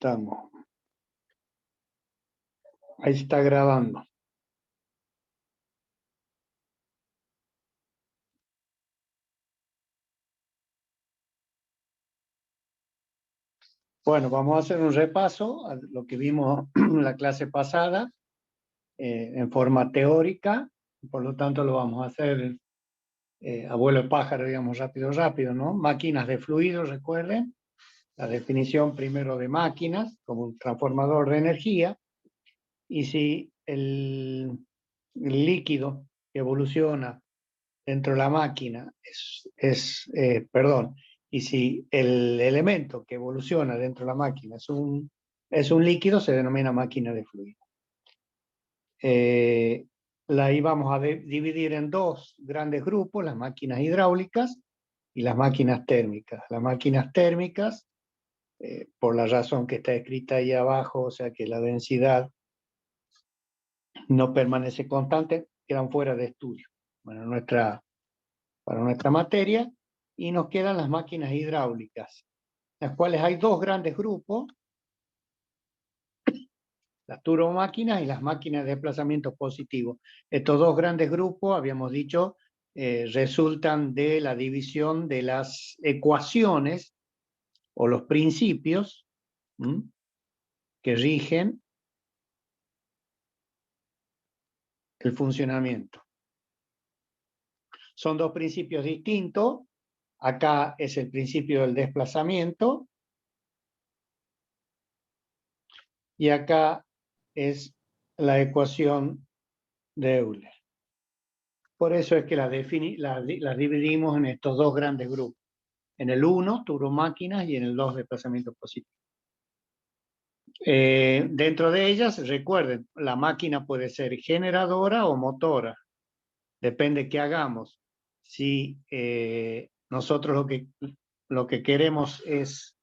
estamos. Ahí se está grabando. Bueno, vamos a hacer un repaso a lo que vimos en la clase pasada en forma teórica. Por lo tanto, lo vamos a hacer a vuelo de pájaro, digamos, rápido, ¿no? Máquinas de fluidos, recuerden. La definición primero de máquinas como un transformador de energía. Y si el líquido que evoluciona dentro de la máquina y si el elemento que evoluciona dentro de la máquina es un líquido, se denomina máquina de fluido. La íbamos a dividir en dos grandes grupos, las máquinas hidráulicas y las máquinas térmicas. Las máquinas térmicas, por la razón que está escrita ahí abajo, o sea que la densidad no permanece constante, quedan fuera de estudio. Bueno, para nuestra materia, y nos quedan las máquinas hidráulicas, las cuales hay dos grandes grupos, las turbomáquinas y las máquinas de desplazamiento positivo. Estos dos grandes grupos, habíamos dicho, resultan de la división de las ecuaciones o los principios que rigen el funcionamiento. Son dos principios distintos. Acá es el principio del desplazamiento y acá es la ecuación de Euler. Por eso es que las dividimos en estos dos grandes grupos. En el 1, turbomáquinas, y en el 2, desplazamiento positivo. Dentro de ellas, recuerden, la máquina puede ser generadora o motora. Depende qué hagamos. Si nosotros lo que queremos es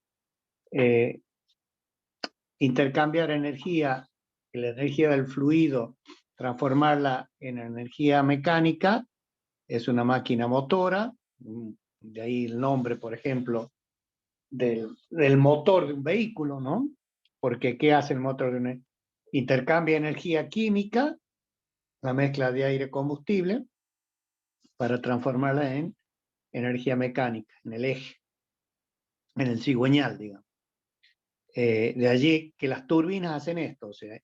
intercambiar energía, la energía del fluido, transformarla en energía mecánica, es una máquina motora, de ahí el nombre, por ejemplo, del motor de un vehículo, ¿no? Porque ¿qué hace el motor de un intercambia energía química, la mezcla de aire-combustible, para transformarla en energía mecánica, en el eje, en el cigüeñal, digamos. De allí que las turbinas hacen esto, o sea,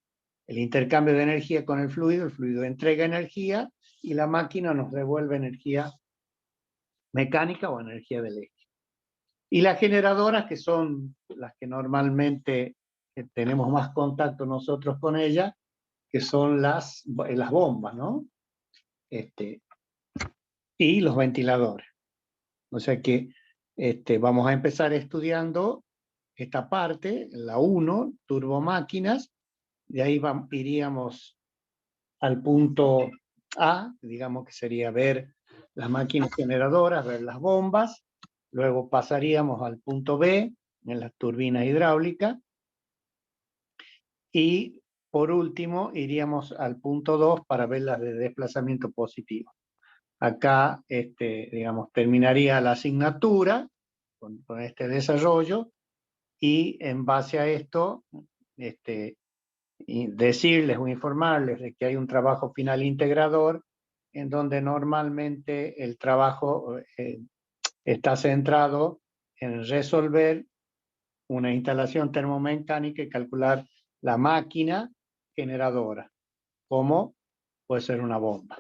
el intercambio de energía con el fluido entrega energía y la máquina nos devuelve energía mecánica o energía del eje. Y las generadoras, que son las que normalmente tenemos más contacto nosotros con ellas, que son las bombas, ¿no? Y los ventiladores. O sea que vamos a empezar estudiando esta parte, la 1, turbomáquinas, de ahí iríamos al punto A, digamos que sería ver las máquinas generadoras, ver las bombas, luego pasaríamos al punto B, en las turbinas hidráulicas, y por último iríamos al punto 2 para ver las de desplazamiento positivo. Acá, digamos, terminaría la asignatura con este desarrollo, y en base a esto, y decirles o informarles de que hay un trabajo final integrador en donde normalmente el trabajo está centrado en resolver una instalación termomecánica y calcular la máquina generadora, como puede ser una bomba.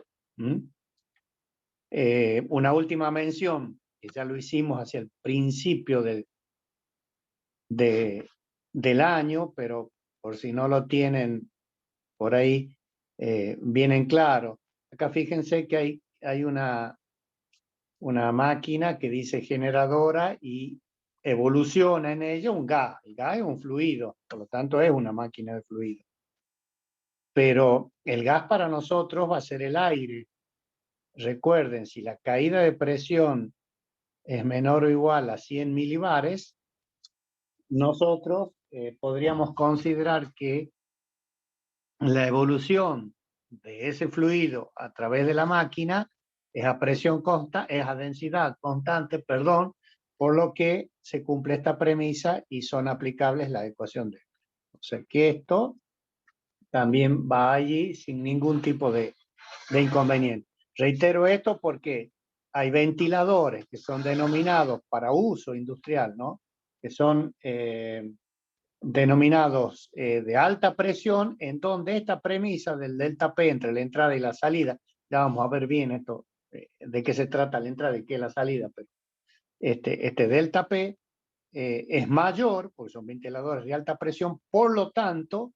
Una última mención, que ya lo hicimos hacia el principio del año, pero por si no lo tienen por ahí vienen claro. Acá fíjense que hay una máquina que dice generadora y evoluciona en ella un gas. El gas es un fluido, por lo tanto es una máquina de fluido. Pero el gas para nosotros va a ser el aire. Recuerden, si la caída de presión es menor o igual a 100 milibares, nosotros podríamos considerar que la evolución de ese fluido a través de la máquina es a presión constante, es a densidad constante, perdón, por lo que se cumple esta premisa y son aplicables la ecuación de Euler. O sea que esto también va allí sin ningún tipo de inconveniente. Reitero esto porque hay ventiladores que son denominados para uso industrial, ¿no? Que son denominados de alta presión, en donde esta premisa del delta P entre la entrada y la salida, ya vamos a ver bien esto, de qué se trata la entrada y qué es la salida, pero este delta P es mayor, porque son ventiladores de alta presión, por lo tanto,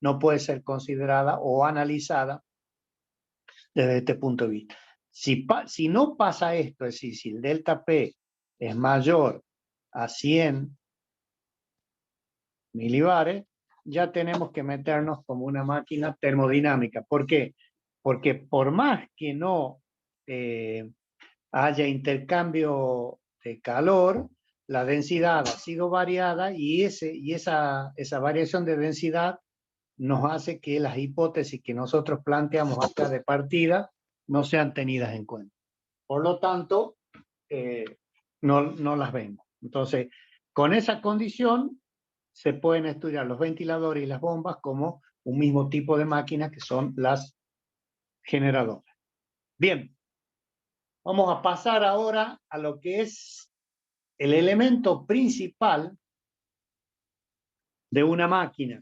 no puede ser considerada o analizada desde este punto de vista. Si no pasa esto, es decir, si el delta P es mayor a 100 milibares, ya tenemos que meternos como una máquina termodinámica. ¿Por qué? Porque por más que no haya intercambio de calor, la densidad ha sido variada y esa variación de densidad nos hace que las hipótesis que nosotros planteamos acá de partida no sean tenidas en cuenta. Por lo tanto, no las vemos. Entonces, con esa condición, se pueden estudiar los ventiladores y las bombas como un mismo tipo de máquinas que son las generadoras. Bien, vamos a pasar ahora a lo que es el elemento principal de una máquina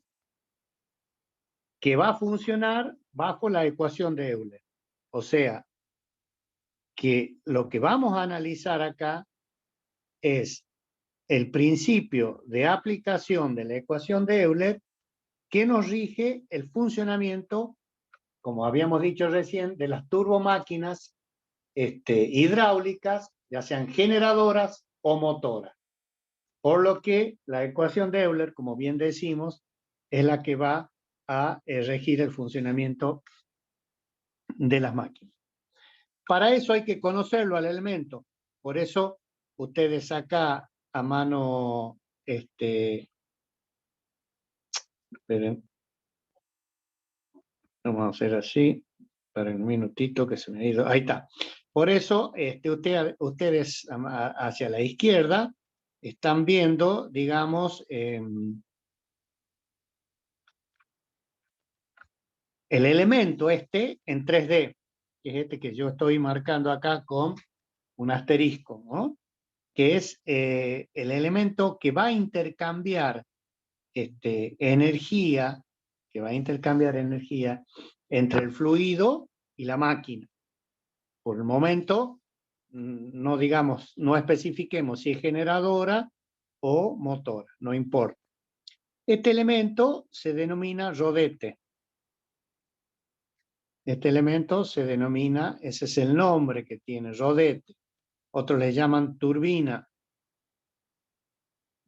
que va a funcionar bajo la ecuación de Euler. O sea, que lo que vamos a analizar acá es el principio de aplicación de la ecuación de Euler que nos rige el funcionamiento, como habíamos dicho recién, de las turbomáquinas hidráulicas, ya sean generadoras o motoras. Por lo que la ecuación de Euler, como bien decimos, es la que va a regir el funcionamiento de las máquinas. Para eso hay que conocerlo al elemento. Por eso ustedes acá a mano, esperen, vamos a hacer así, para un minutito que se me ha ido, ahí está. Por eso ustedes hacia la izquierda están viendo, digamos, el elemento en 3D, que es este que yo estoy marcando acá con un asterisco, ¿no? Que es el elemento que va a intercambiar energía, entre el fluido y la máquina. Por el momento, no especifiquemos si es generadora o motora, no importa. Este elemento se denomina rodete. Este elemento se denomina, ese es el nombre que tiene, rodete. Otros le llaman turbina.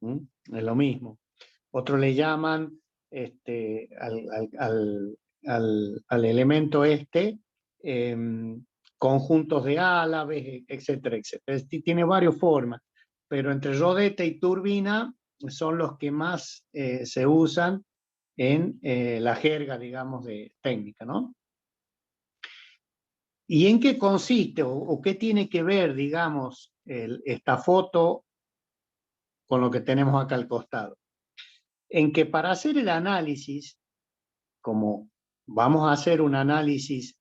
Es lo mismo. Otros le llaman al elemento conjuntos de álabes, etcétera, etcétera. Tiene varias formas, pero entre rodete y turbina son los que más se usan en la jerga, digamos, de técnica, ¿no? ¿Y en qué consiste o qué tiene que ver, digamos, esta foto con lo que tenemos acá al costado? En que para hacer el análisis, como vamos a hacer un análisis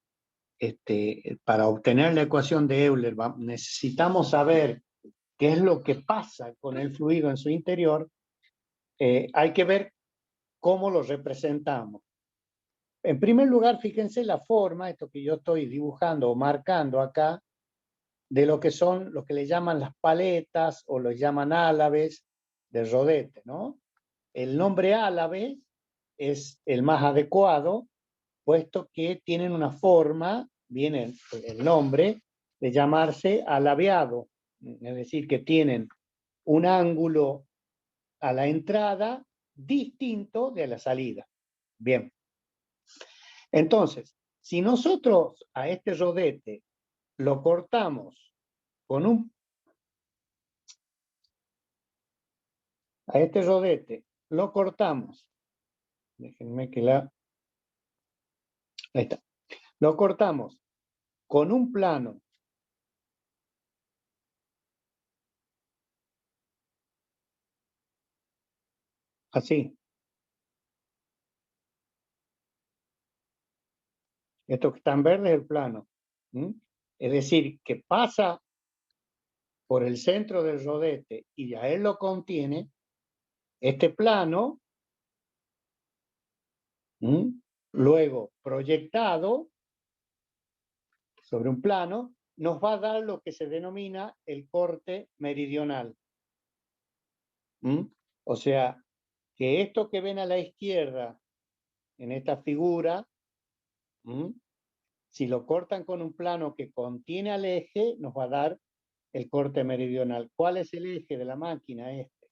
para obtener la ecuación de Euler, necesitamos saber qué es lo que pasa con el fluido en su interior, hay que ver cómo lo representamos. En primer lugar, fíjense la forma, esto que yo estoy dibujando o marcando acá, de lo que son, lo que le llaman las paletas o lo llaman álabes del rodete, ¿no? El nombre álabe es el más adecuado, puesto que tienen una forma, viene el nombre, de llamarse alabeado, es decir, que tienen un ángulo a la entrada distinto de la salida. Bien. Entonces, si nosotros a este rodete lo cortamos con a este rodete lo cortamos, déjenme que ahí está, lo cortamos con un plano Así. Esto que está en verde es el plano. Es decir, que pasa por el centro del rodete y a él lo contiene, este plano, luego proyectado sobre un plano, nos va a dar lo que se denomina el corte meridional. O sea, que esto que ven a la izquierda en esta figura, si lo cortan con un plano que contiene al eje, nos va a dar el corte meridional. ¿Cuál es el eje de la máquina? Este.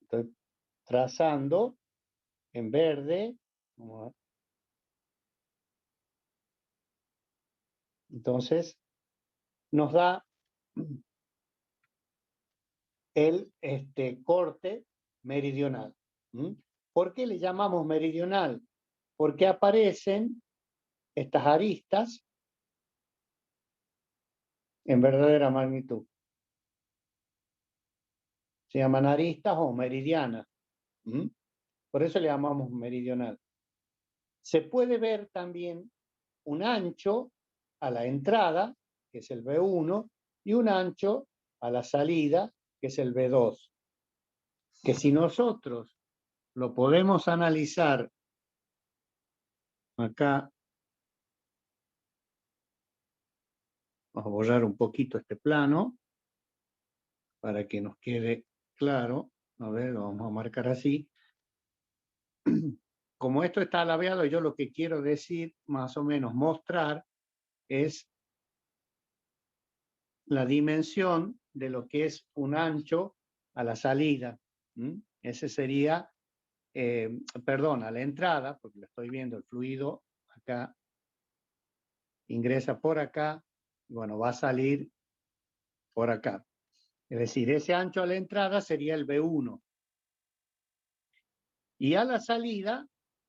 Estoy trazando en verde. Vamos a ver. Entonces, nos da el corte meridional. ¿Por qué le llamamos meridional? Porque aparecen estas aristas en verdadera magnitud. Se llaman aristas o meridianas. Por eso le llamamos meridional. Se puede ver también un ancho a la entrada, que es el B1, y un ancho a la salida, que es el B2. Que si nosotros lo podemos analizar acá, vamos a borrar un poquito este plano para que nos quede claro. A ver, lo vamos a marcar así. Como esto está labiado, yo lo que quiero decir, más o menos mostrar, es la dimensión de lo que es un ancho a la salida. Ese sería, perdón, a la entrada, porque lo estoy viendo, el fluido acá ingresa por acá, bueno, va a salir por acá. Es decir, ese ancho a la entrada sería el B1. Y a la salida,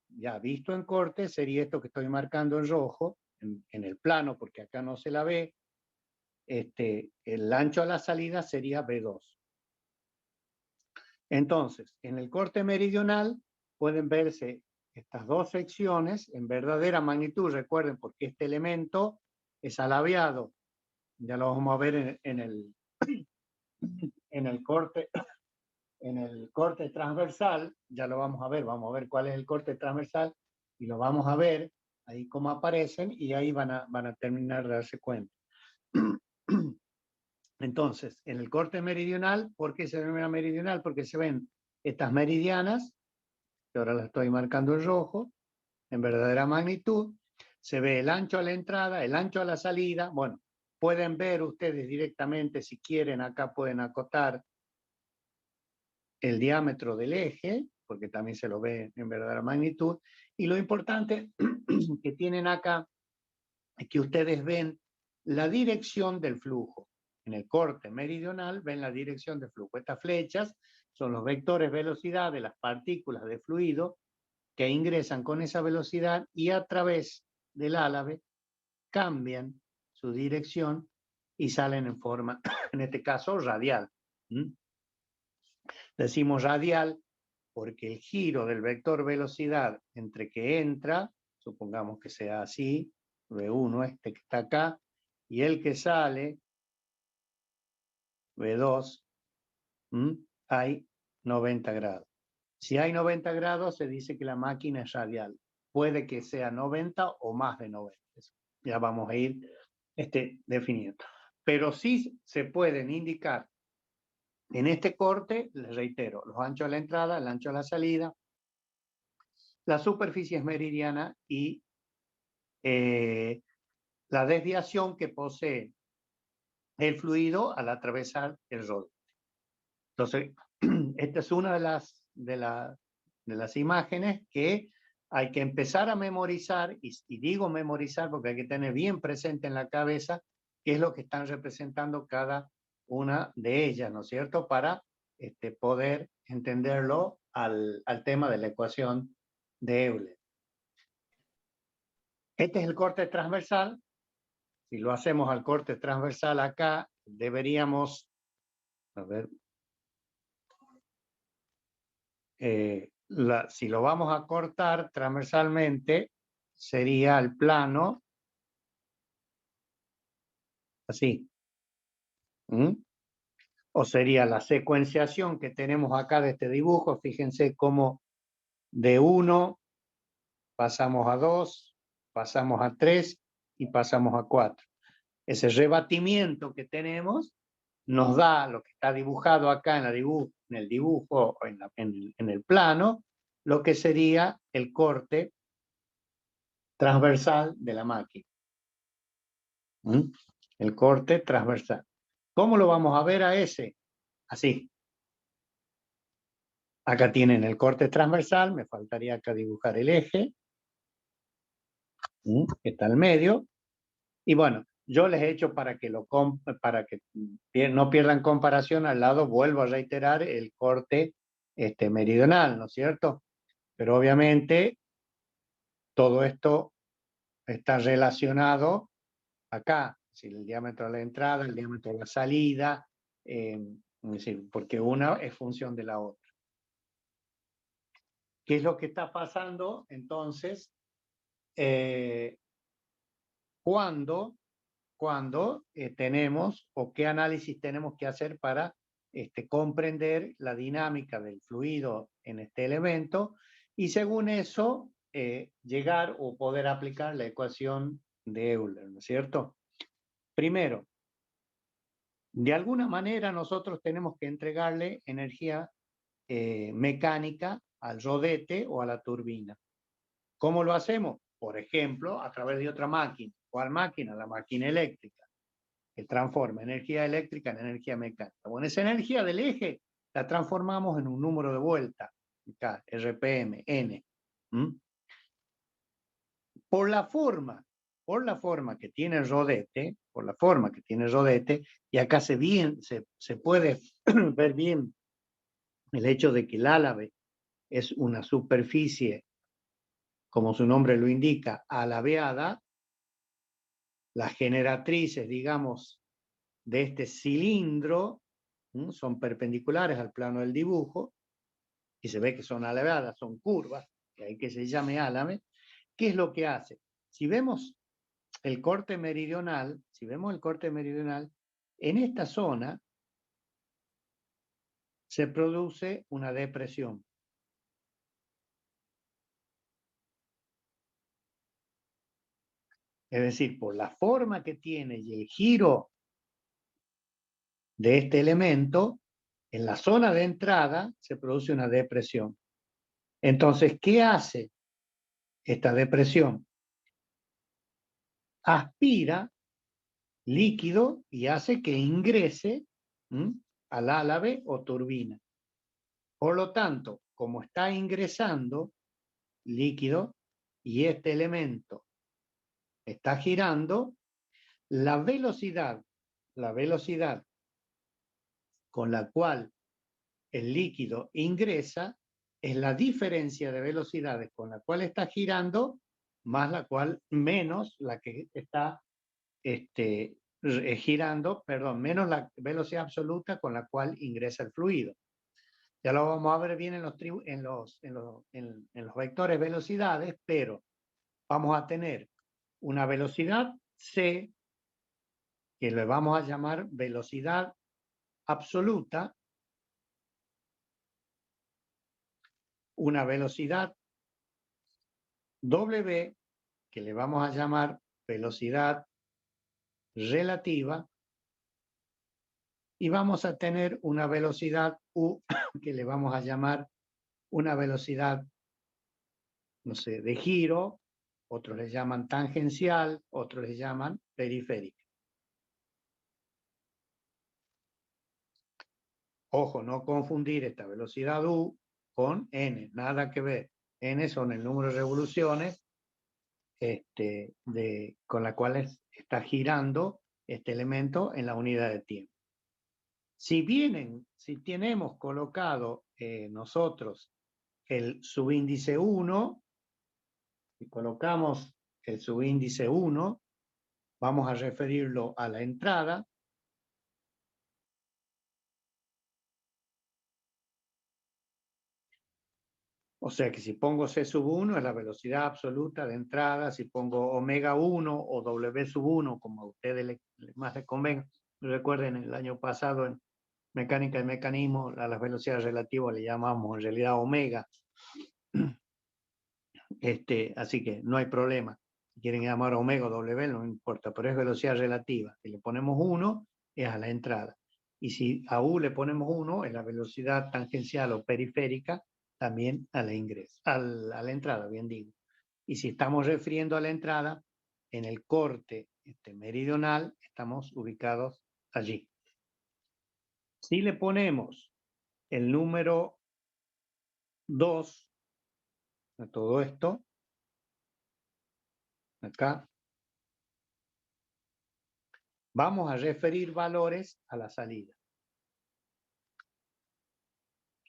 ya visto en corte, sería esto que estoy marcando en rojo, en el plano, porque acá no se la ve. El ancho a la salida sería B2. Entonces, en el corte meridional pueden verse estas dos secciones en verdadera magnitud. Recuerden, porque este elemento es alabeado. Ya lo vamos a ver en el corte transversal. Ya lo vamos a ver cuál es el corte transversal y lo vamos a ver ahí cómo aparecen y ahí van a terminar de darse cuenta. Entonces, en el corte meridional, ¿por qué se denomina meridional? Porque se ven estas meridianas, que ahora las estoy marcando en rojo, en verdadera magnitud. Se ve el ancho a la entrada, el ancho a la salida. Bueno, pueden ver ustedes directamente, si quieren, acá pueden acotar el diámetro del eje, porque también se lo ve en verdadera magnitud. Y lo importante que tienen acá es que ustedes ven la dirección del flujo. En el corte meridional ven la dirección del flujo. Estas flechas son los vectores velocidad de las partículas de fluido que ingresan con esa velocidad y a través del álave cambian su dirección y salen en forma, en este caso, radial. Decimos radial porque el giro del vector velocidad entre que entra, supongamos que sea así, V1 este que está acá, y el que sale, V2, hay 90 grados. Si hay 90 grados, se dice que la máquina es radial. Puede que sea 90 o más de 90. Ya vamos a ir definiendo. Pero sí se pueden indicar en este corte, les reitero, los anchos a la entrada, el ancho a la salida, la superficie es meridiana y la desviación que posee el fluido al atravesar el rodete. Entonces, esta es una de las imágenes que hay que empezar a memorizar, y digo memorizar porque hay que tener bien presente en la cabeza qué es lo que están representando cada una de ellas, ¿no es cierto? Para poder entenderlo al tema de la ecuación de Euler. Este es el corte transversal. Si lo hacemos al corte transversal acá, deberíamos, a ver, si lo vamos a cortar transversalmente, sería el plano así. O sería la secuenciación que tenemos acá de este dibujo. Fíjense cómo de 1 pasamos a 2, pasamos a 3 y pasamos a 4. Ese rebatimiento que tenemos nos da lo que está dibujado acá en el dibujo, en el plano, lo que sería el corte transversal de la máquina. El corte transversal. ¿Cómo lo vamos a ver a ese? Así. Acá tienen el corte transversal, me faltaría acá dibujar el eje, que está al medio. Y bueno, yo les he hecho para que no pierdan comparación al lado, vuelvo a reiterar el corte meridional, ¿no es cierto? Pero obviamente todo esto está relacionado acá, es decir, el diámetro de la entrada, el diámetro de la salida, es decir, porque una es función de la otra. ¿Qué es lo que está pasando entonces cuando tenemos o qué análisis tenemos que hacer para comprender la dinámica del fluido en este elemento y según eso llegar o poder aplicar la ecuación de Euler, ¿no es cierto? Primero, de alguna manera nosotros tenemos que entregarle energía mecánica al rodete o a la turbina. ¿Cómo lo hacemos? Por ejemplo, a través de otra máquina. ¿Cuál máquina? La máquina eléctrica, que transforma energía eléctrica en energía mecánica. Bueno, esa energía del eje la transformamos en un número de vuelta, acá, RPM, N. Por la forma que tiene el rodete, y acá se puede ver bien el hecho de que el álave es una superficie, como su nombre lo indica, alabeada. Las generatrices, digamos, de este cilindro son perpendiculares al plano del dibujo y se ve que son alabeadas, son curvas, de ahí que se llame álame. ¿Qué es lo que hace? Si vemos el corte meridional, en esta zona se produce una depresión. Es decir, por la forma que tiene y el giro de este elemento, en la zona de entrada se produce una depresión. Entonces, ¿qué hace esta depresión? Aspira líquido y hace que ingrese al álave o turbina. Por lo tanto, como está ingresando líquido y este elemento está girando, la velocidad con la cual el líquido ingresa es la diferencia de velocidades con la cual está girando más menos la que está girando, menos la velocidad absoluta con la cual ingresa el fluido. Ya lo vamos a ver bien en los vectores velocidades, pero vamos a tener una velocidad C, que le vamos a llamar velocidad absoluta, una velocidad W, que le vamos a llamar velocidad relativa, y vamos a tener una velocidad U, que le vamos a llamar una velocidad, no sé, de giro, otros le llaman tangencial, otros le llaman periférica. Ojo, no confundir esta velocidad U con N, nada que ver. N son el número de revoluciones con la cual está girando este elemento en la unidad de tiempo. Si tenemos colocado nosotros el subíndice 1, si colocamos el subíndice 1, vamos a referirlo a la entrada. O sea que si pongo C sub 1 es la velocidad absoluta de entrada, si pongo omega 1 o W sub 1, como a ustedes más les convenga. Recuerden, el año pasado en mecánica y mecanismo, a las velocidades relativas le llamamos en realidad omega. Así que no hay problema. Si quieren llamar omega o W, no importa, pero es velocidad relativa. Si le ponemos 1, es a la entrada. Y si a U le ponemos 1, es la velocidad tangencial o periférica, también a la ingreso, a la entrada, bien digo. Y si estamos refiriendo a la entrada, en el corte meridional, estamos ubicados allí. Si le ponemos el número 2 a todo esto, acá, vamos a referir valores a la salida.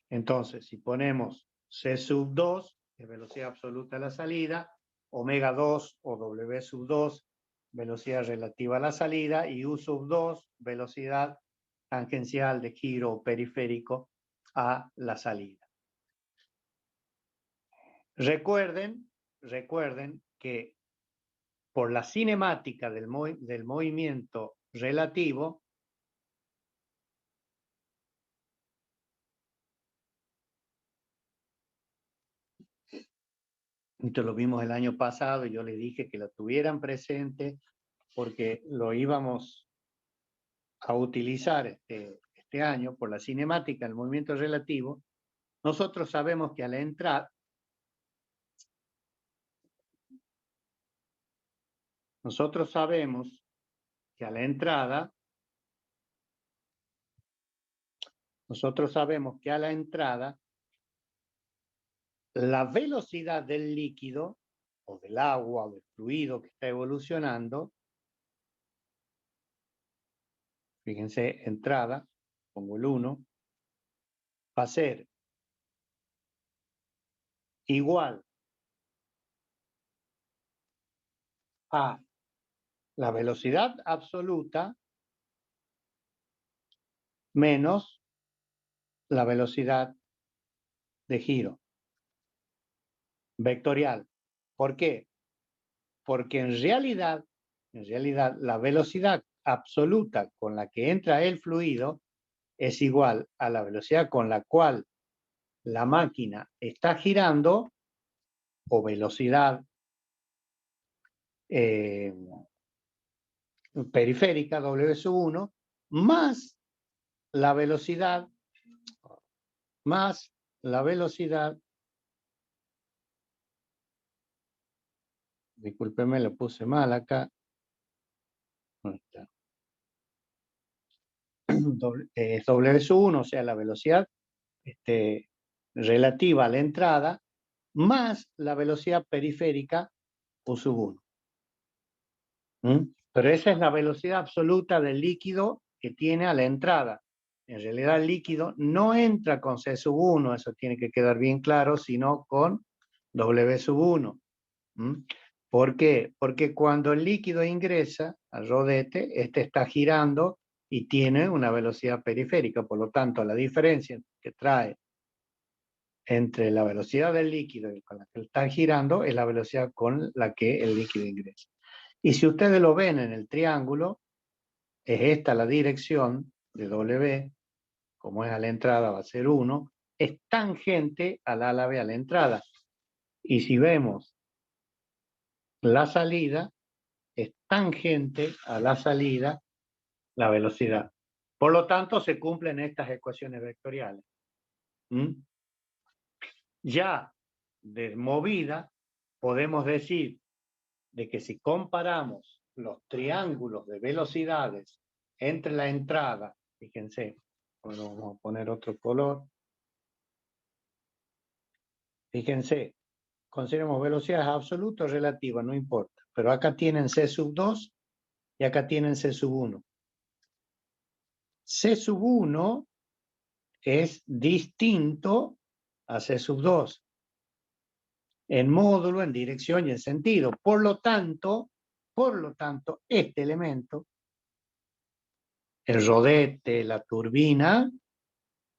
Entonces, si ponemos C sub 2, es velocidad absoluta a la salida, omega 2 o W sub 2, velocidad relativa a la salida, y U sub 2, velocidad tangencial de giro periférico a la salida. Recuerden que por la cinemática del movimiento relativo, esto lo vimos el año pasado y yo les dije que lo tuvieran presente porque lo íbamos a utilizar este año por la cinemática del movimiento relativo. Nosotros sabemos que a la entrada, la velocidad del líquido o del agua o del fluido que está evolucionando, fíjense, entrada, pongo el 1, va a ser igual a la velocidad absoluta menos la velocidad de giro vectorial. ¿Por qué? Porque en realidad la velocidad absoluta con la que entra el fluido es igual a la velocidad con la cual la máquina está girando, o velocidad periférica, W sub 1, más la velocidad, discúlpeme, lo puse mal acá, W sub 1, o sea, la velocidad relativa a la entrada, más la velocidad periférica, U sub 1. Pero esa es la velocidad absoluta del líquido que tiene a la entrada. En realidad el líquido no entra con C sub 1, eso tiene que quedar bien claro, sino con W sub 1. ¿Por qué? Porque cuando el líquido ingresa al rodete, este está girando y tiene una velocidad periférica. Por lo tanto, la diferencia que trae entre la velocidad del líquido y con la que está girando es la velocidad con la que el líquido ingresa. Y si ustedes lo ven en el triángulo, es esta la dirección de W, como es a la entrada va a ser 1, es tangente al ala B a la entrada. Y si vemos la salida, es tangente a la salida la velocidad. Por lo tanto, se cumplen estas ecuaciones vectoriales. Ya de movida, podemos decir de que si comparamos los triángulos de velocidades entre la entrada, fíjense, bueno, vamos a poner otro color, fíjense, consideramos velocidades absolutas o relativas, no importa, pero acá tienen C sub 2 y acá tienen C sub 1. C sub 1 es distinto a C sub 2 en módulo, en dirección y en sentido. Por lo tanto, este elemento, el rodete, la turbina,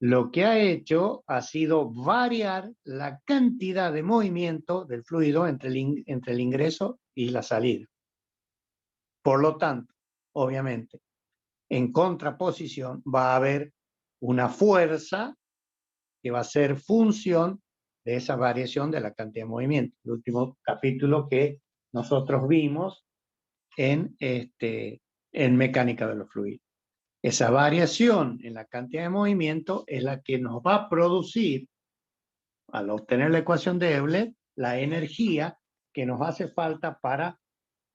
lo que ha hecho ha sido variar la cantidad de movimiento del fluido entre el ingreso y la salida. Por lo tanto, obviamente, en contraposición va a haber una fuerza que va a ser función de esa variación de la cantidad de movimiento. El último capítulo que nosotros vimos en mecánica de los fluidos. Esa variación en la cantidad de movimiento es la que nos va a producir, al obtener la ecuación de Euler, la energía que nos hace falta para,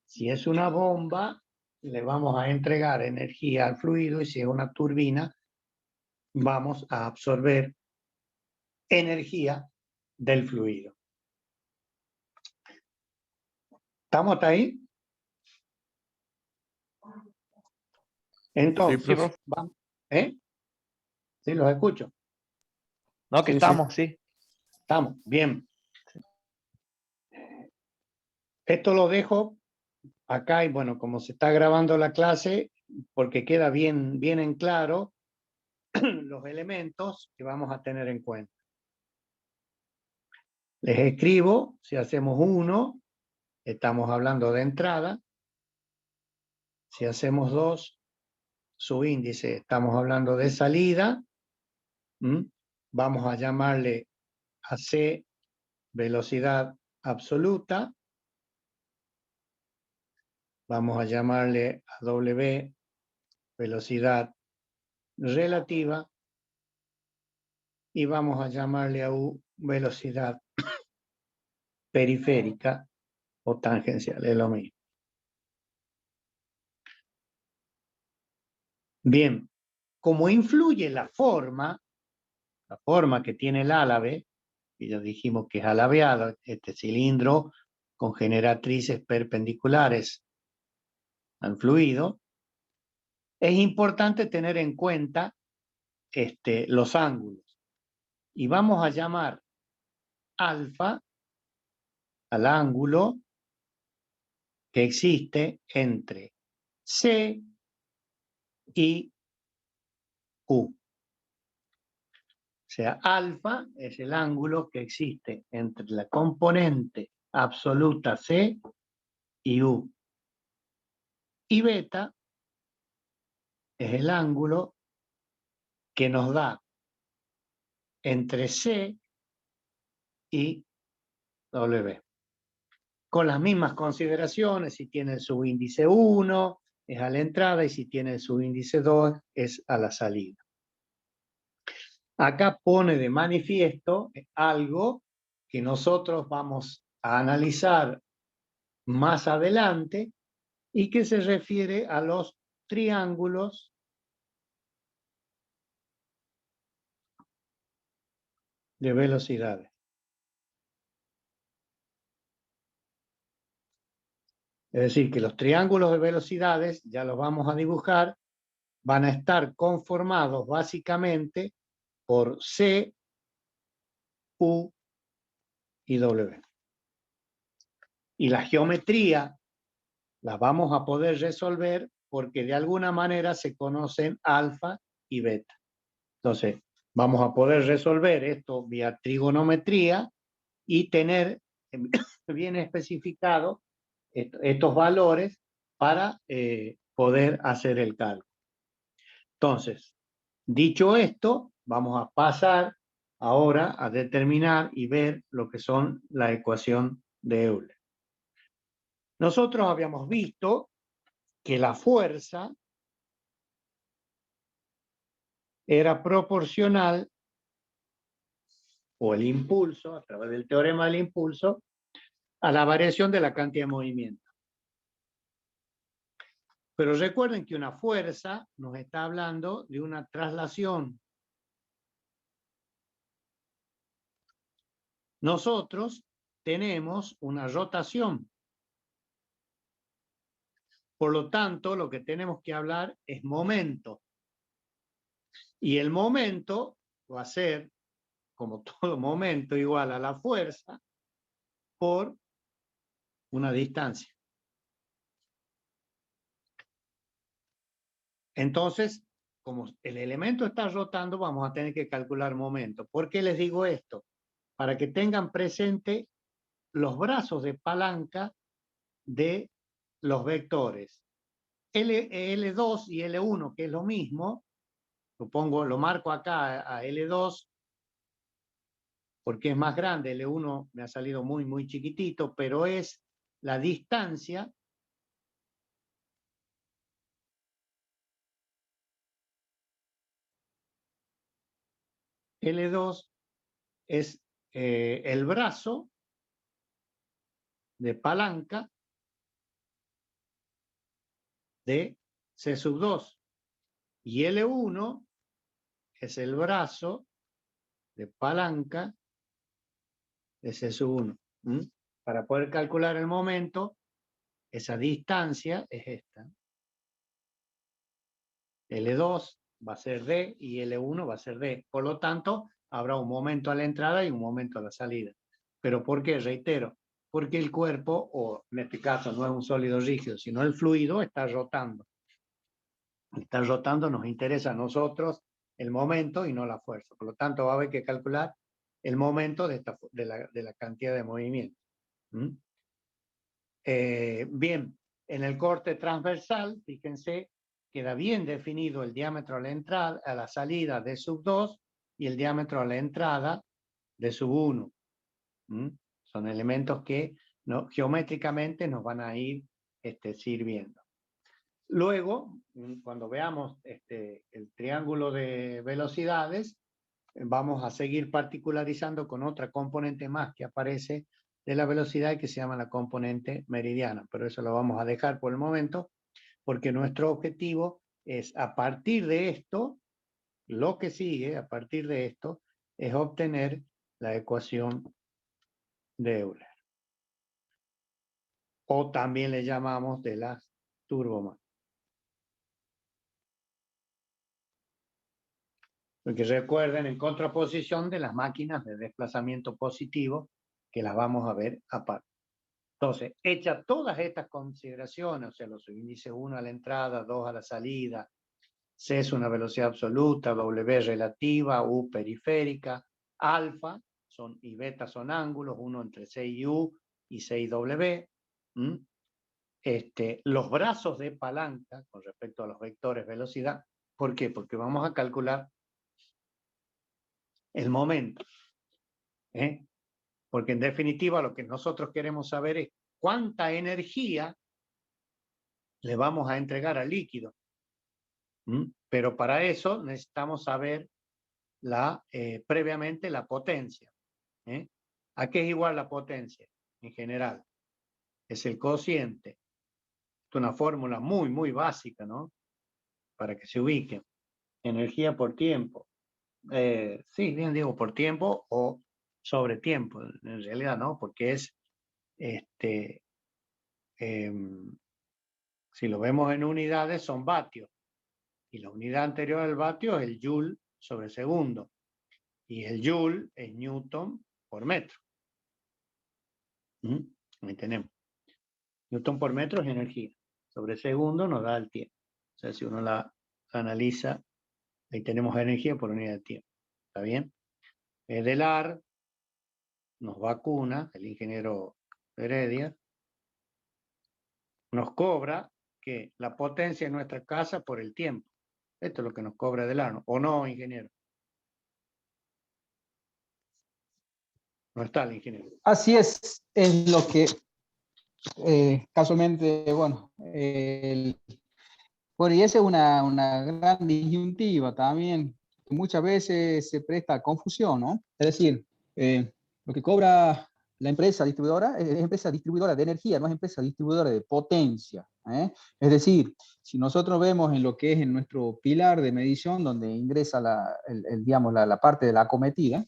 si es una bomba, le vamos a entregar energía al fluido, y si es una turbina, vamos a absorber energía del fluido. ¿Estamos hasta ahí? Entonces, Sí, profe. vamos. Sí, los escucho. No, que Sí, estamos, sí. Estamos, bien. Esto lo dejo acá y bueno, como se está grabando la clase, porque queda bien en claro los elementos que vamos a tener en cuenta. Les escribo, si hacemos 1, estamos hablando de entrada. Si hacemos 2, su índice, estamos hablando de salida. Vamos a llamarle a C velocidad absoluta. Vamos a llamarle a W velocidad relativa. Y vamos a llamarle a U velocidad periférica o tangencial, es lo mismo. Bien, como influye la forma que tiene el álave, y ya dijimos que es alabeado, este cilindro con generatrices perpendiculares al fluido, es importante tener en cuenta los ángulos. Y vamos a llamar alfa al ángulo que existe entre C y U. O sea, alfa es el ángulo que existe entre la componente absoluta C y U. Y beta es el ángulo que nos da entre C y W. Con las mismas consideraciones, si tiene el subíndice 1 es a la entrada y si tiene el subíndice 2 es a la salida. Acá pone de manifiesto algo que nosotros vamos a analizar más adelante y que se refiere a los triángulos de velocidades. Es decir, que los triángulos de velocidades, ya los vamos a dibujar, van a estar conformados básicamente por C, U y W. Y la geometría la vamos a poder resolver porque de alguna manera se conocen alfa y beta. Entonces, vamos a poder resolver esto vía trigonometría y tener bien especificados estos valores para poder hacer el cálculo. Entonces, dicho esto, vamos a pasar ahora a determinar y ver lo que son la ecuación de Euler. Nosotros habíamos visto que la fuerza era proporcional, o el impulso, a través del teorema del impulso, a la variación de la cantidad de movimiento. Pero recuerden que una fuerza nos está hablando de una traslación. Nosotros tenemos una rotación. Por lo tanto, lo que tenemos que hablar es momento. Y el momento va a ser, como todo momento, igual a la fuerza por una distancia. Entonces, como el elemento está rotando, vamos a tener que calcular momento. ¿Por qué les digo esto? Para que tengan presente los brazos de palanca de los vectores. L2 y L1, que es lo mismo, lo marco acá a L2, porque es más grande, L1 me ha salido muy, muy chiquitito, pero es la distancia L2 es el brazo de palanca de C2 y L1 es el brazo de palanca de C1. Para poder calcular el momento, esa distancia es esta. L2 va a ser D y L1 va a ser D. Por lo tanto, habrá un momento a la entrada y un momento a la salida. ¿Pero por qué? Reitero, porque el cuerpo, o en este caso no es un sólido rígido, sino el fluido está rotando. Está rotando, nos interesa a nosotros el momento y no la fuerza. Por lo tanto, va a haber que calcular el momento de la cantidad de movimiento. Bien, en el corte transversal, fíjense, queda bien definido el diámetro a la entrada, a la salida de sub 2 y el diámetro a la entrada de sub 1. Son elementos que geométricamente nos van a ir sirviendo. Luego, cuando veamos el triángulo de velocidades, vamos a seguir particularizando con otra componente más que aparece de la velocidad que se llama la componente meridiana, pero eso lo vamos a dejar por el momento porque nuestro objetivo es a partir de esto, lo que sigue a partir de esto es obtener la ecuación de Euler, o también le llamamos de las turbomáquinas. Porque recuerden, en contraposición de las máquinas de desplazamiento positivo, que las vamos a ver aparte. Entonces, hecha todas estas consideraciones, o sea, los índices 1 a la entrada, 2 a la salida, C es una velocidad absoluta, W relativa, U periférica, alfa y beta son ángulos, 1 entre C y U y C y W. Los brazos de palanca con respecto a los vectores velocidad. ¿Por qué? Porque vamos a calcular el momento. Porque en definitiva lo que nosotros queremos saber es cuánta energía le vamos a entregar al líquido. Pero para eso necesitamos saber previamente la potencia. ¿A qué es igual la potencia? En general, es el cociente. Es una fórmula muy, muy básica, ¿no? Para que se ubiquen. Energía por tiempo. Sí, bien digo, por tiempo o sobre tiempo, en realidad, ¿no? Porque es, si lo vemos en unidades, son vatios. Y la unidad anterior al vatio es el joule sobre segundo. Y el joule es newton por metro. Ahí tenemos. Newton por metro es energía. Sobre segundo nos da el tiempo. O sea, si uno la analiza, ahí tenemos energía por unidad de tiempo. ¿Está bien? Edelar nos vacuna, el ingeniero Heredia, nos cobra que la potencia en nuestra casa por el tiempo. Esto es lo que nos cobra Edelar, ¿o no, ingeniero? No está el ingeniero. Así es lo que casualmente, bueno, y esa es una gran disyuntiva también, que muchas veces se presta a confusión, ¿no? Es decir, lo que cobra la empresa distribuidora es empresa distribuidora de energía, no es empresa distribuidora de potencia. Es decir, si nosotros vemos en lo que es en nuestro pilar de medición, donde ingresa digamos, la parte de la acometida,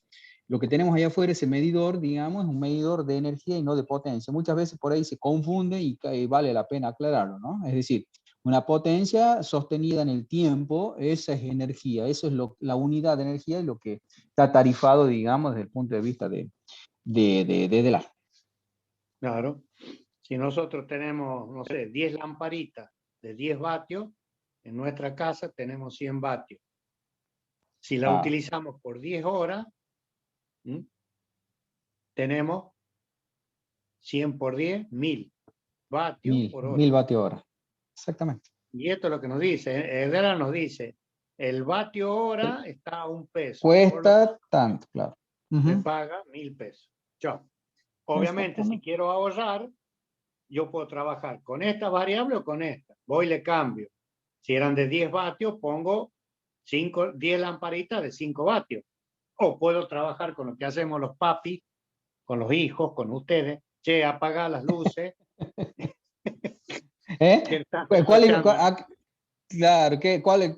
lo que tenemos allá afuera, ese medidor, digamos, es un medidor de energía y no de potencia. Muchas veces por ahí se confunde y vale la pena aclararlo, ¿no? Es decir, una potencia sostenida en el tiempo, esa es energía, eso es la unidad de energía y lo que está tarifado, digamos, desde el punto de vista de la. Claro. Si nosotros tenemos, no sé, 10 lamparitas de 10 vatios, en nuestra casa tenemos 100 vatios. Si la Ah, utilizamos por 10 horas, tenemos 100 por 10, 1000 vatios por hora. 1000 vatios hora. Exactamente. Y esto es lo que nos dice, Edera nos dice, el vatio hora está a $1, por lo Cuesta tanto tanto, claro. se Ujú. paga $1000. Chao. Obviamente, si Exactamente. quiero ahorrar, yo puedo trabajar con esta variable o con esta. Voy y le cambio. Si eran de 10 vatios, pongo 10 lamparitas de 5 vatios. O puedo trabajar con lo que hacemos los papis, con los hijos, con ustedes. Che, apaga las luces. ¿Qué ¿Eh? estás ¿Cuál, derrochando? claro,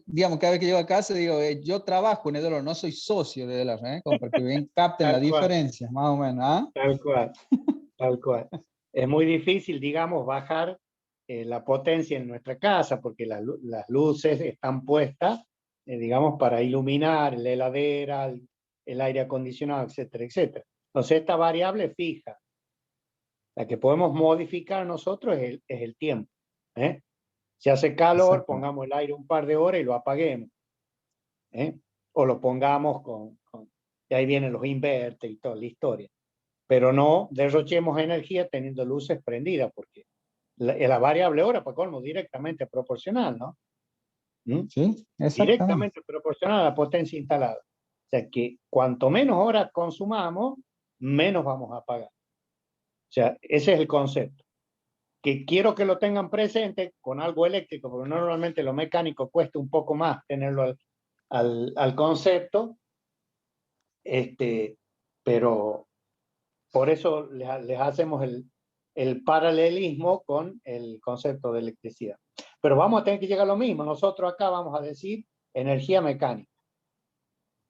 digamos, cada vez que llego a casa digo, yo trabajo en Edelor, no soy socio de Edelor, ¿eh? Como para que ven, capten la Tal cual, diferencia, más o menos, ¿ah? tal cual, tal cual. Es muy difícil, digamos, bajar la potencia en nuestra casa porque las luces están puestas, digamos, para iluminar la heladera, el aire acondicionado, etcétera, etcétera. Entonces, esta variable fija, la que podemos modificar nosotros es el tiempo. ¿Eh? Si hace calor, Exactamente. pongamos el aire un par de horas y lo apaguemos. ¿Eh? O lo pongamos y ahí vienen los inverter y toda la historia. Pero no derrochemos energía teniendo luces prendidas, porque la variable hora, para colmo, directamente proporcional, ¿no? ¿Mm? Sí, exactamente. Directamente proporcional a la potencia instalada. O sea que cuanto menos horas consumamos, menos vamos a pagar. O sea, ese es el concepto. Que quiero que lo tengan presente con algo eléctrico, porque normalmente lo mecánico cuesta un poco más tenerlo al concepto, pero por eso les hacemos el paralelismo con el concepto de electricidad. Pero vamos a tener que llegar a lo mismo. Nosotros acá vamos a decir energía mecánica,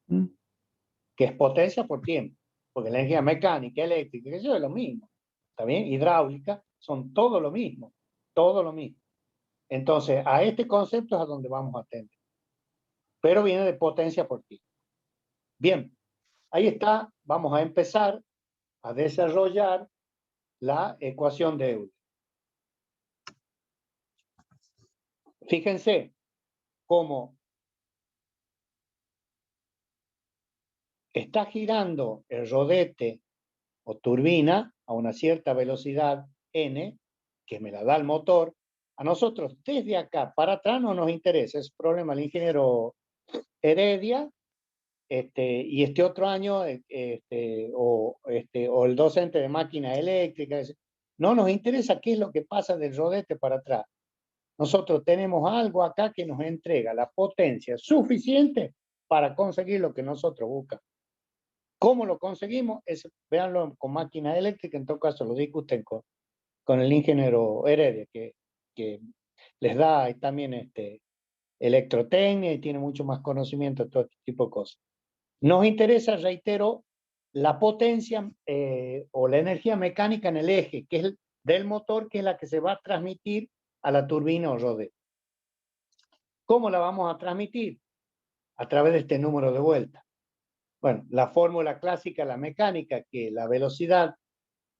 Mm. que es potencia por tiempo, porque la energía mecánica, eléctrica, eso es lo mismo. ¿Está bien? Hidráulica, son todo lo mismo, todo lo mismo. Entonces, a este concepto es a donde vamos a atender. Pero viene de potencia por tiempo. Bien, ahí está. Vamos a empezar a desarrollar la ecuación de Euler. Fíjense cómo está girando el rodete o turbina a una cierta velocidad n, que me la da el motor. A nosotros desde acá para atrás no nos interesa, es problema del ingeniero Heredia, y este otro año, o el docente de máquina eléctrica. No nos interesa qué es lo que pasa del rodete para atrás. Nosotros tenemos algo acá que nos entrega la potencia suficiente para conseguir lo que nosotros buscamos. ¿Cómo lo conseguimos? Véanlo con máquina eléctrica, en todo caso lo discuten con el ingeniero Heredia, que les da también electrotecnia y tiene mucho más conocimiento de todo este tipo de cosas. Nos interesa, reitero, la potencia o la energía mecánica en el eje, que es del motor, que es la que se va a transmitir a la turbina o rodete. ¿Cómo la vamos a transmitir? A través de este número de vueltas. Bueno, la fórmula clásica, la mecánica, que la velocidad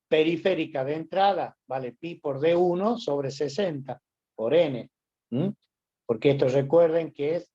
periférica de entrada vale pi por D1 sobre 60 por N. ¿Mm? Porque esto recuerden que es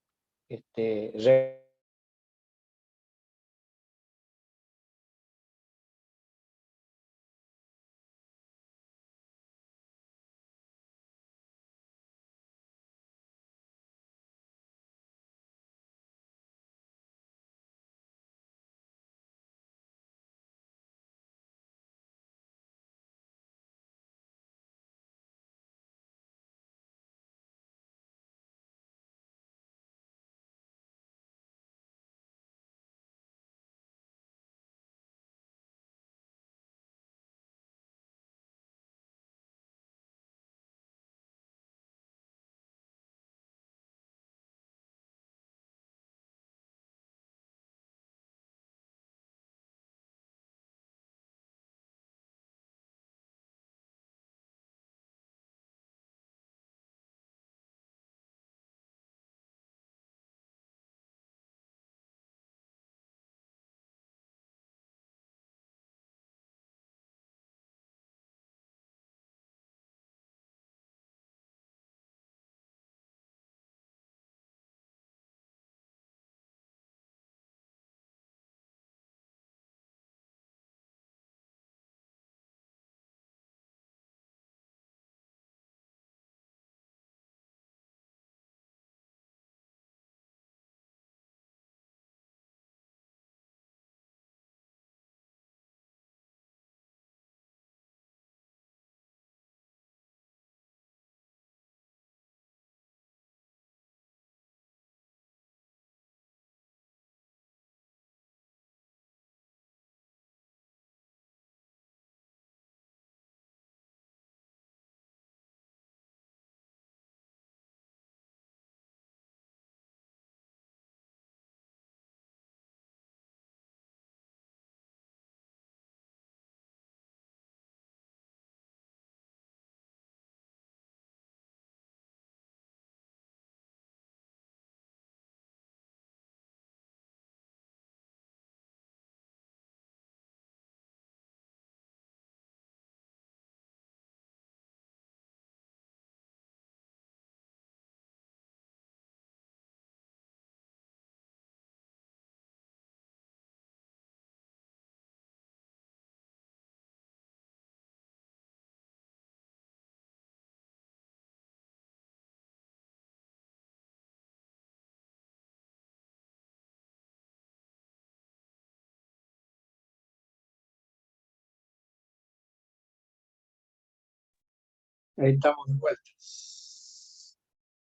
Ahí estamos de vuelta.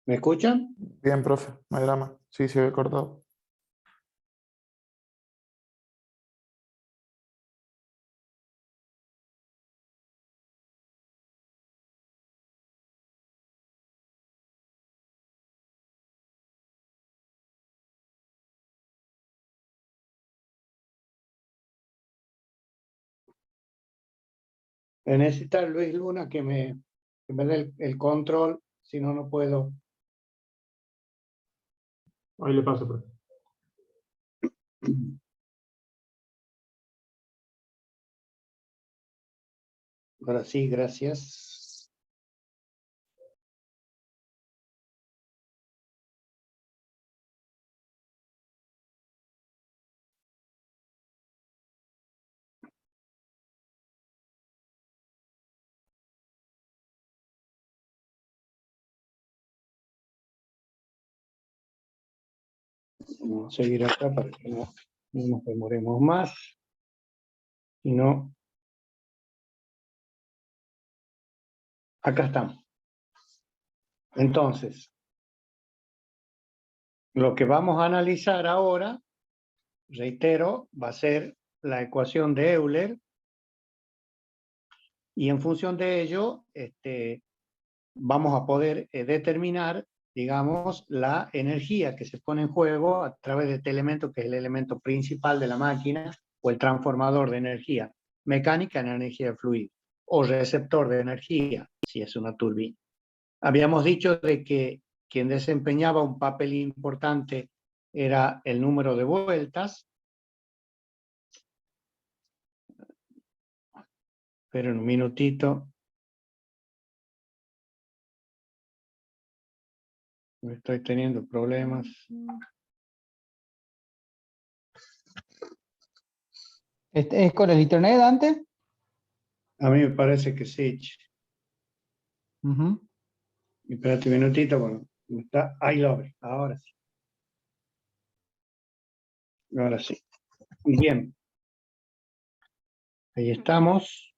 ¿Me escuchan? Bien, profe, no hay drama. Sí, se ve cortado. Voy a necesitar Luis Luna que me dé el control, si no, no puedo. Ahí le paso, profe. Ahora sí, gracias. Vamos a seguir acá para que no nos demoremos más. Si no, acá estamos. Entonces, lo que vamos a analizar ahora, reitero, va a ser la ecuación de Euler, y en función de ello, vamos a poder determinar, digamos, la energía que se pone en juego a través de este elemento, que es el elemento principal de la máquina, o el transformador de energía mecánica en energía de fluido, o receptor de energía, si es una turbina. Habíamos dicho de que quien desempeñaba un papel importante era el número de vueltas. Esperen un minutito. Estoy teniendo problemas. ¿Es con el internet antes? A mí me parece que sí. Espérate un minutito, bueno, está, ahí lo abrí, ahora sí. Ahora sí. Bien. Ahí estamos.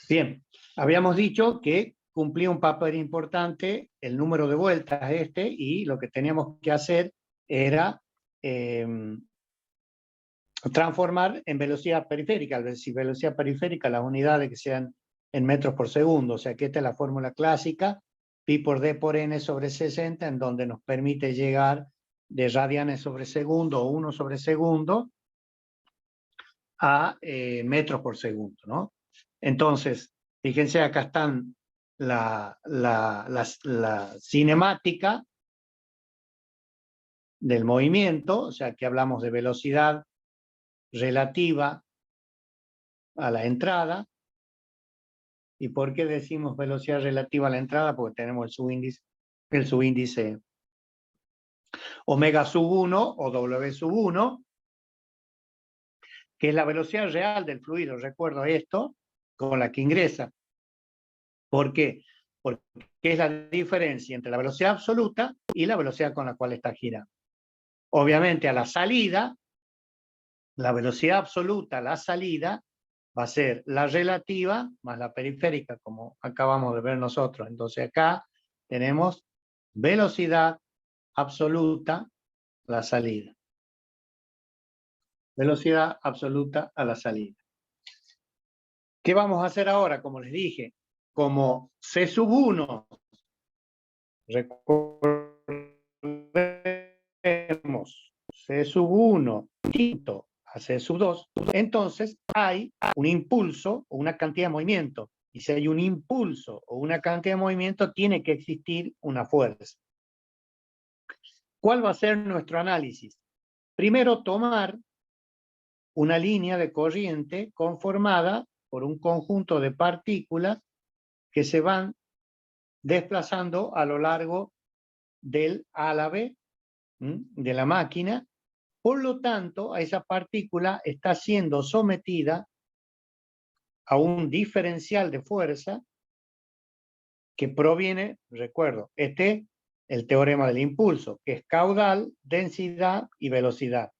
Bien. Habíamos dicho que cumplía un papel importante el número de vueltas y lo que teníamos que hacer era transformar en velocidad periférica, es decir, velocidad periférica, las unidades que sean en metros por segundo, o sea que esta es la fórmula clásica, pi por d por n sobre 60, en donde nos permite llegar de radianes sobre segundo o 1 sobre segundo a metros por segundo, ¿no? Entonces, fíjense, acá están la cinemática del movimiento, o sea que hablamos de velocidad relativa a la entrada. ¿Y por qué decimos velocidad relativa a la entrada? Porque tenemos el subíndice omega sub 1 o W sub 1, que es la velocidad real del fluido. Recuerdo esto, con la que ingresa. ¿Por qué? Porque es la diferencia entre la velocidad absoluta y la velocidad con la cual está girando. Obviamente a la salida, la velocidad absoluta a la salida va a ser la relativa más la periférica, como acabamos de ver nosotros. Entonces acá tenemos velocidad absoluta a la salida. Velocidad absoluta a la salida. ¿Qué vamos a hacer ahora? Como les dije, como C sub 1, recordemos, C sub 1 distinto a C sub 2, entonces hay un impulso o una cantidad de movimiento. Y si hay un impulso o una cantidad de movimiento, tiene que existir una fuerza. ¿Cuál va a ser nuestro análisis? Primero, tomar una línea de corriente conformada por un conjunto de partículas que se van desplazando a lo largo del A a la B de la máquina. Por lo tanto, a esa partícula está siendo sometida a un diferencial de fuerza que proviene, recuerdo, el teorema del impulso, que es caudal, densidad y velocidad.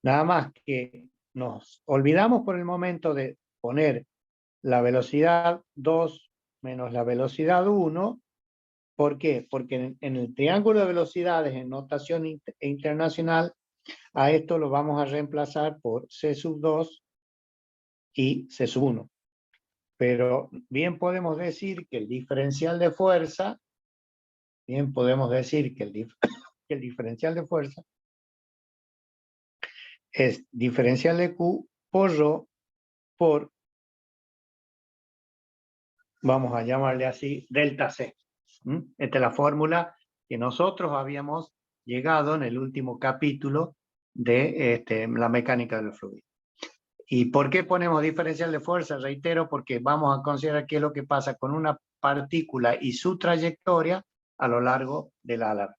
Nada más que nos olvidamos por el momento de poner la velocidad 2 menos la velocidad 1. ¿Por qué? Porque en el triángulo de velocidades en notación internacional, a esto lo vamos a reemplazar por C sub 2 y C sub 1. Pero bien podemos decir que el diferencial de fuerza, el diferencial de fuerza es diferencial de Q por ρ por, vamos a llamarle así, delta C. Esta es la fórmula que nosotros habíamos llegado en el último capítulo de la mecánica del fluido. ¿Y por qué ponemos diferencial de fuerza? Reitero, porque vamos a considerar qué es lo que pasa con una partícula y su trayectoria a lo largo del álabes.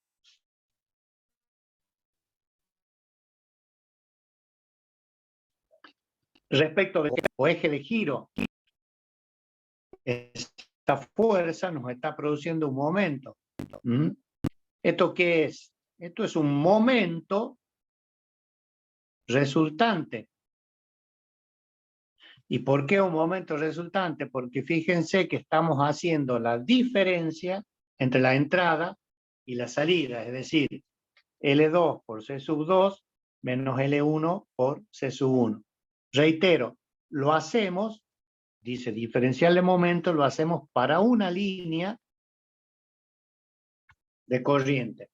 Respecto del eje de giro, esta fuerza nos está produciendo un momento. ¿Esto qué es? Esto es un momento resultante. ¿Y por qué un momento resultante? Porque fíjense que estamos haciendo la diferencia entre la entrada y la salida, es decir, L2 por C sub 2 menos L1 por C sub 1. Reitero, lo hacemos, dice diferencial de momento, lo hacemos para una línea de corriente.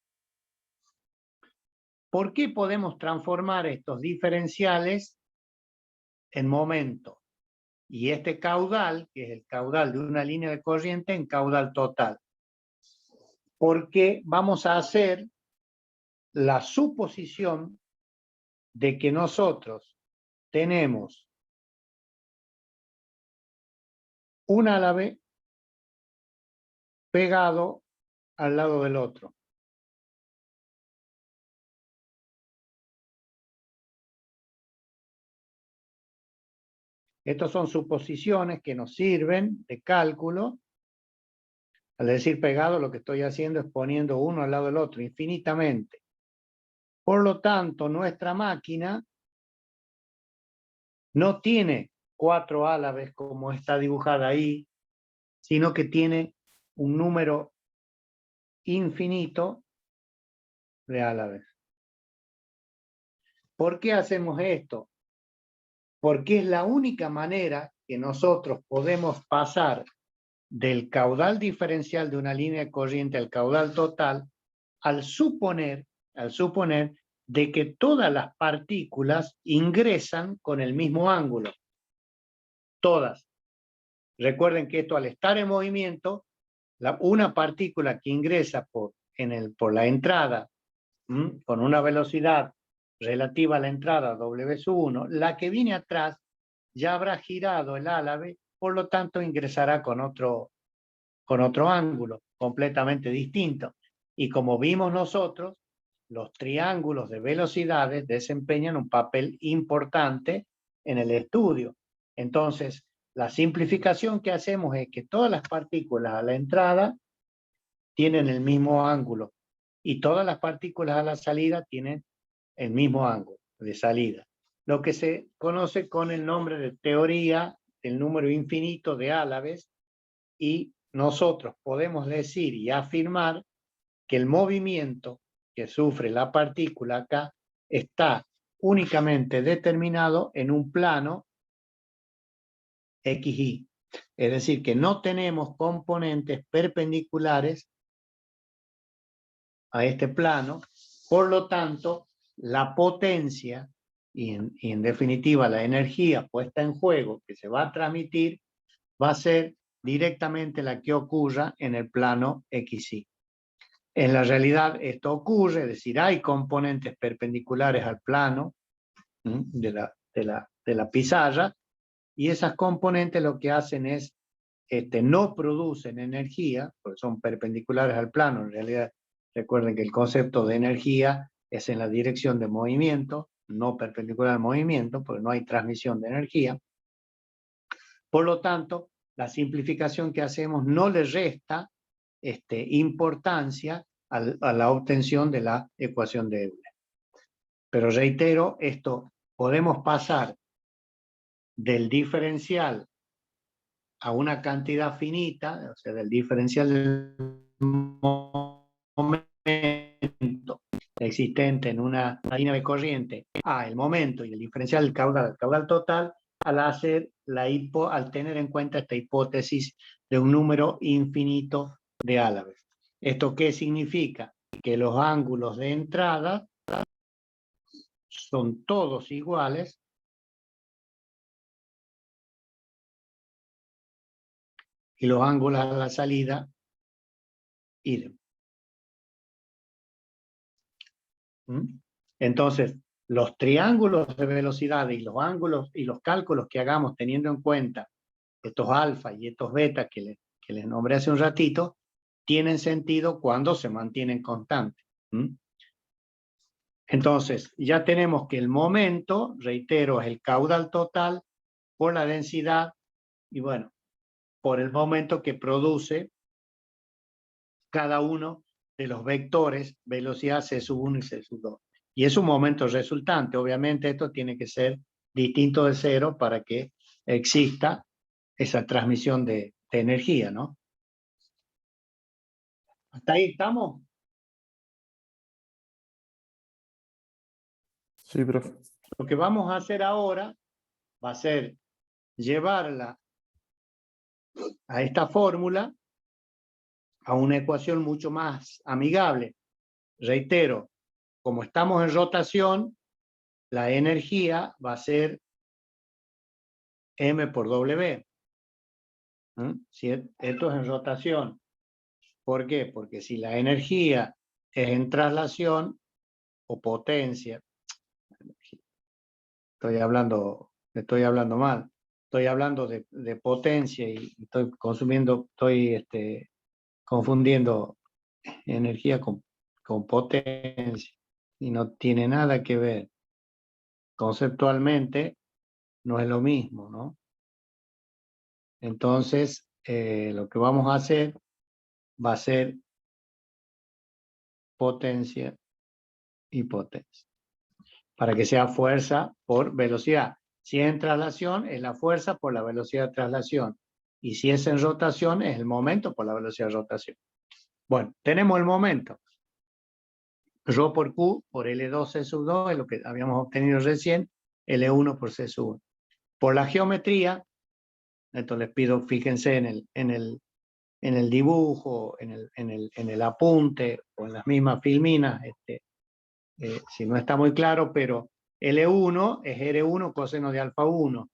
¿Por qué podemos transformar estos diferenciales en momento? Y este caudal, que es el caudal de una línea de corriente, en caudal total. Porque vamos a hacer la suposición de que nosotros tenemos un álabe pegado al lado del otro. Estas son suposiciones que nos sirven de cálculo. Al decir pegado, lo que estoy haciendo es poniendo uno al lado del otro, infinitamente. Por lo tanto, nuestra máquina no tiene 4 álabes como está dibujada ahí, sino que tiene un número infinito de álabes. ¿Por qué hacemos esto? Porque es la única manera que nosotros podemos pasar del caudal diferencial de una línea de corriente al caudal total al suponer de que todas las partículas ingresan con el mismo ángulo. Todas. Recuerden que esto, al estar en movimiento, una partícula que ingresa por la entrada con una velocidad relativa a la entrada W1, la que viene atrás ya habrá girado el álabe, por lo tanto ingresará con otro ángulo completamente distinto. Y como vimos nosotros, los triángulos de velocidades desempeñan un papel importante en el estudio. Entonces, la simplificación que hacemos es que todas las partículas a la entrada tienen el mismo ángulo y todas las partículas a la salida tienen el mismo ángulo de salida. Lo que se conoce con el nombre de teoría del número infinito de álabes, y nosotros podemos decir y afirmar que el movimiento que sufre la partícula acá está únicamente determinado en un plano XY. Es decir, que no tenemos componentes perpendiculares a este plano, por lo tanto, la potencia y en definitiva la energía puesta en juego que se va a transmitir va a ser directamente la que ocurra en el plano XY. En la realidad esto ocurre, es decir, hay componentes perpendiculares al plano de la pizarra, y esas componentes lo que hacen es, no producen energía, porque son perpendiculares al plano. En realidad, recuerden que el concepto de energía es en la dirección de movimiento, no perpendicular al movimiento, porque no hay transmisión de energía. Por lo tanto, la simplificación que hacemos no le resta importancia a la obtención de la ecuación de Euler. Pero reitero, esto podemos pasar del diferencial a una cantidad finita, o sea, del diferencial del momento existente en una línea de corriente a el momento y el diferencial del caudal total, al tener en cuenta esta hipótesis de un número infinito de Álabe. ¿Esto qué significa? Que los ángulos de entrada son todos iguales y los ángulos a la salida idem. Entonces, los triángulos de velocidad y los ángulos y los cálculos que hagamos teniendo en cuenta estos alfa y estos beta que les nombré hace un ratito, tienen sentido cuando se mantienen constantes. Entonces, ya tenemos que el momento, reitero, es el caudal total por la densidad y bueno, por el momento que produce cada uno de los vectores, velocidad C1 y C2. Y es un momento resultante. Obviamente esto tiene que ser distinto de cero para que exista esa transmisión de energía, ¿no? ¿Hasta ahí estamos? Sí, profe. Lo que vamos a hacer ahora va a ser llevarla a esta fórmula, a una ecuación mucho más amigable. Reitero, como estamos en rotación, la energía va a ser M por W. Si esto es en rotación. ¿Por qué? Porque si la energía es en traslación o potencia, estoy hablando mal, estoy hablando de potencia y estoy confundiendo energía con potencia y no tiene nada que ver. Conceptualmente no es lo mismo, ¿no? Entonces, lo que vamos a hacer va a ser potencia y potencia, para que sea fuerza por velocidad. Si es en traslación, es la fuerza por la velocidad de traslación. Y si es en rotación, es el momento por la velocidad de rotación. Bueno, tenemos el momento. Rho por Q por L2 C sub 2 es lo que habíamos obtenido recién, L1 por C sub 1. Por la geometría, esto les pido, fíjense en el dibujo, en el apunte o en las mismas filminas, si no está muy claro, pero L1 es R1 coseno de alfa 1.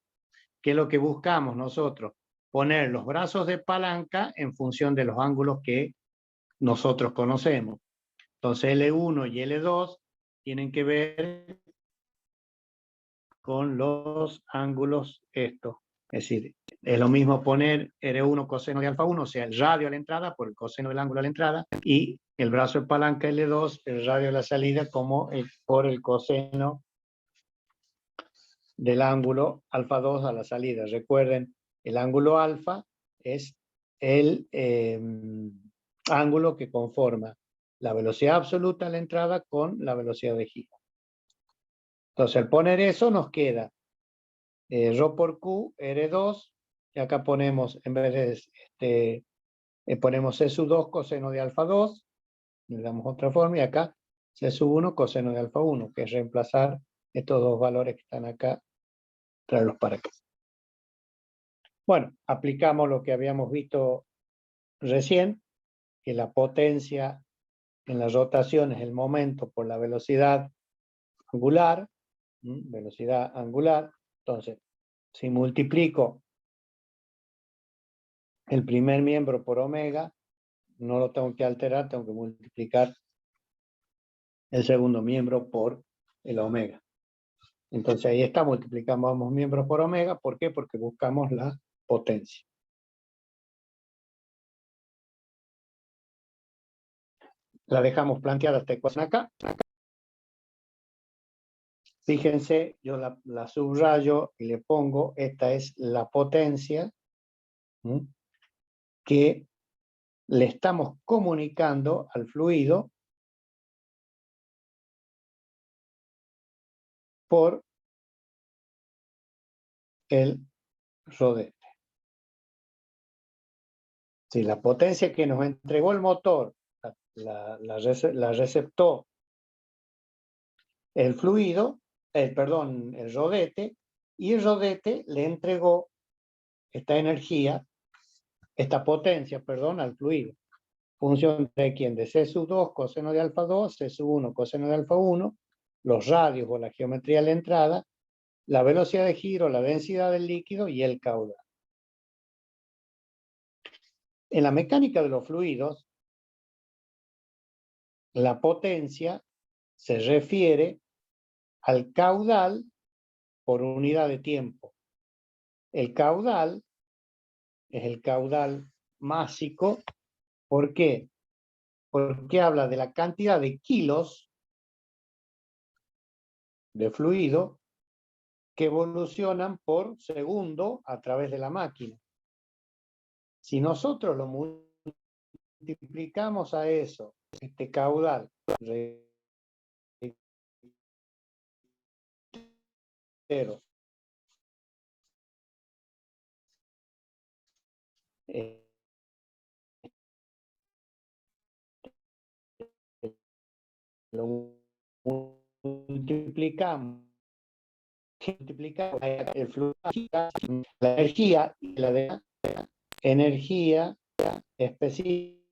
¿Qué es lo que buscamos nosotros? Poner los brazos de palanca en función de los ángulos que nosotros conocemos. Entonces L1 y L2 tienen que ver con los ángulos estos. Es decir, es lo mismo poner R1 coseno de alfa 1, o sea, el radio a la entrada por el coseno del ángulo a la entrada, y el brazo de palanca L2, el radio a la salida, por el coseno del ángulo alfa 2 a la salida. Recuerden, el ángulo alfa es el ángulo que conforma la velocidad absoluta a la entrada con la velocidad de giro. Entonces, al poner eso nos queda Rho por Q, R2, y acá ponemos, en vez de ponemos C sub 2 coseno de alfa 2, le damos otra forma, y acá C sub 1 coseno de alfa 1, que es reemplazar estos dos valores que están acá, traerlos para acá. Bueno, aplicamos lo que habíamos visto recién, que la potencia en la rotación es el momento por la velocidad angular, Entonces, si multiplico el primer miembro por omega, no lo tengo que alterar, tengo que multiplicar el segundo miembro por el omega. Entonces ahí está, multiplicamos ambos miembros por omega. ¿Por qué? Porque buscamos la potencia. La dejamos planteada esta ecuación acá. Fíjense, yo la subrayo y le pongo, esta es la potencia que le estamos comunicando al fluido por el rodete. Si la potencia que nos entregó el motor la receptó el fluido, el rodete, y el rodete le entregó esta energía, esta potencia, perdón, al fluido. Función de quién, de C sub 2 coseno de alfa 2, C sub 1 coseno de alfa 1, los radios o la geometría de la entrada, la velocidad de giro, la densidad del líquido y el caudal. En la mecánica de los fluidos, la potencia se refiere al caudal por unidad de tiempo. El caudal es el caudal másico. ¿Por qué? Porque habla de la cantidad de kilos de fluido que evolucionan por segundo a través de la máquina. Si nosotros lo multiplicamos a eso, este caudal, lo multiplicamos el flujo, la energía y la de energía específica.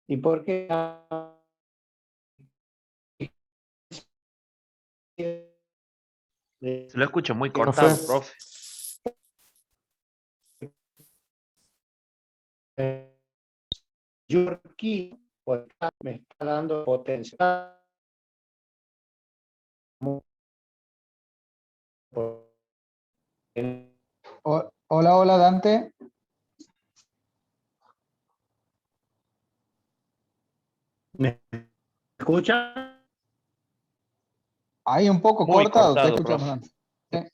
¿Y por qué? Se lo escucho muy cortado, profe. Yorkie me está dando potencia. Hola, hola, Dante. ¿Me escucha? Ahí un poco Muy cortado, te cortado, escuchamos, profe. Dante.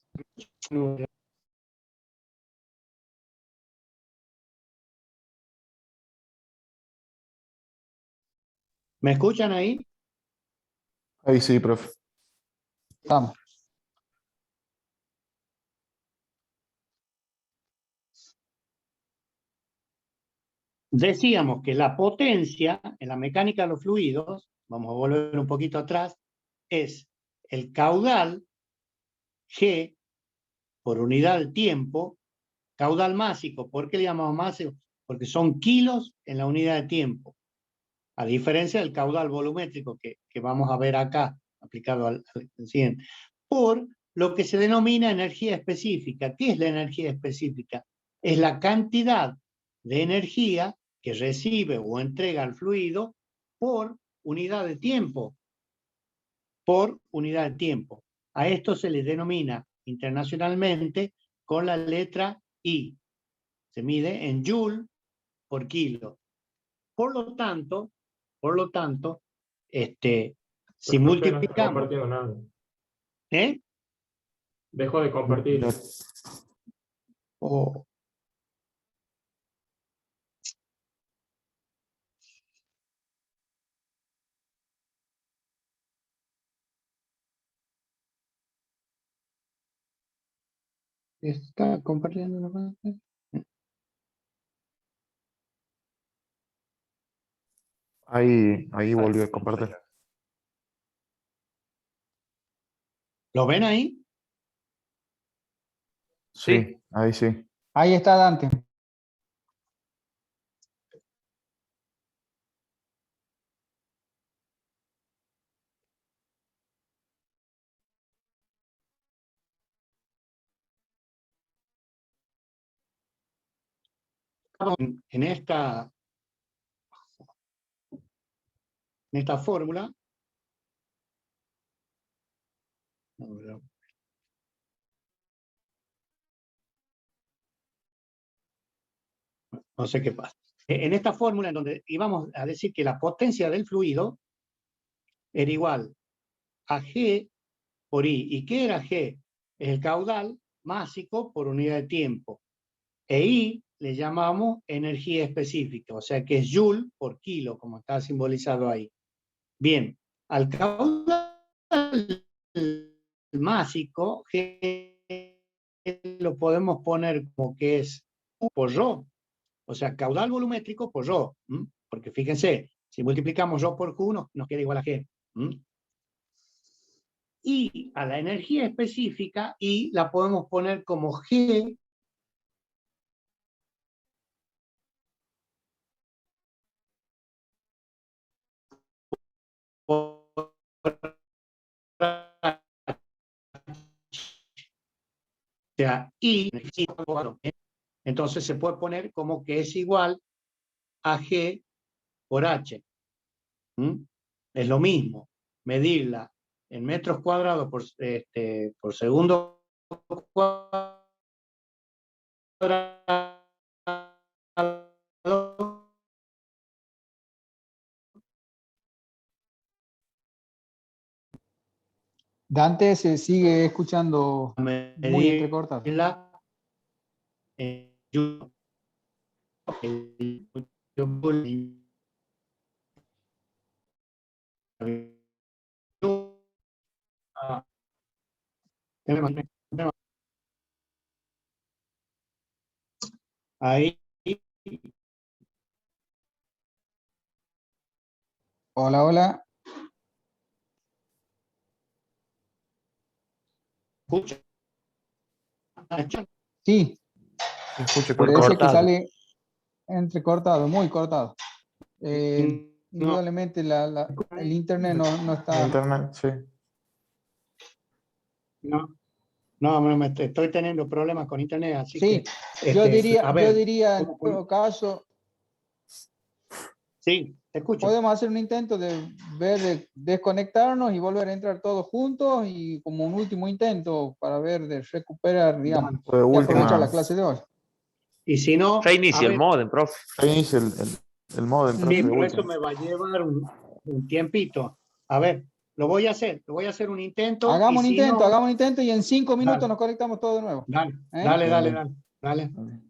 ¿Me escuchan ahí? Ahí sí, profe. Estamos. Decíamos que la potencia en la mecánica de los fluidos, vamos a volver un poquito atrás, es el caudal G por unidad de tiempo, caudal másico. ¿Por qué le llamamos másico? Porque son kilos en la unidad de tiempo, a diferencia del caudal volumétrico que vamos a ver acá, aplicado al siguiente, por lo que se denomina energía específica. ¿Qué es la energía específica? Es la cantidad de energía que recibe o entrega el fluido por unidad de tiempo. Por unidad de tiempo. A esto se le denomina internacionalmente con la letra I. Se mide en joule por kilo. Por lo tanto, si Profe, no está multiplicamos. compartiendo nada. ¿Eh? Dejo de compartir. Oh. ¿Está compartiendo la pantalla? Ahí volvió a compartir. ¿Lo ven ahí? Sí, ahí sí. Ahí está Dante. En esta fórmula, no sé qué pasa. En esta fórmula en donde íbamos a decir que la potencia del fluido era igual a G por I. ¿Y qué era G? Es el caudal másico por unidad de tiempo. E I le llamamos energía específica, o sea que es Joule por kilo, como está simbolizado ahí. Bien, al caudal másico, G lo podemos poner como que es por ρ, o sea, caudal volumétrico por ρ, porque fíjense, si multiplicamos ρ por Q nos queda igual a G. Y a la energía específica, I la podemos poner como G por o sea, I, entonces se puede poner como que es igual a G por H. Es lo mismo, medirla en metros cuadrados por segundo cuadrado. Dante se sigue escuchando muy entrecortado. Ahí. Hola, hola. Escucha. Sí, Se escucha parece que cortado. sale entrecortado, muy cortado. Indudablemente el internet no el está. internet, sí. No, estoy teniendo problemas con internet, así Sí, que yo a ver, diría en todo caso, sí, te escucho. podemos hacer un intento de ver de desconectarnos y volver a entrar todos juntos y como un último intento para ver de recuperar, digamos, De y aprovechar la última, clase de hoy. Y si no, a Reinicia el ver, modem, profe. reinicia el modem, sí, profe, de pero eso última. me va a llevar un tiempito. A ver, lo voy a hacer un intento. Y Hagamos si no, un intento y en 5 minutos dale, nos conectamos todos de nuevo. dale, ¿Eh? dale, Bien, dale, bien. dale. Dale. 5 minutos.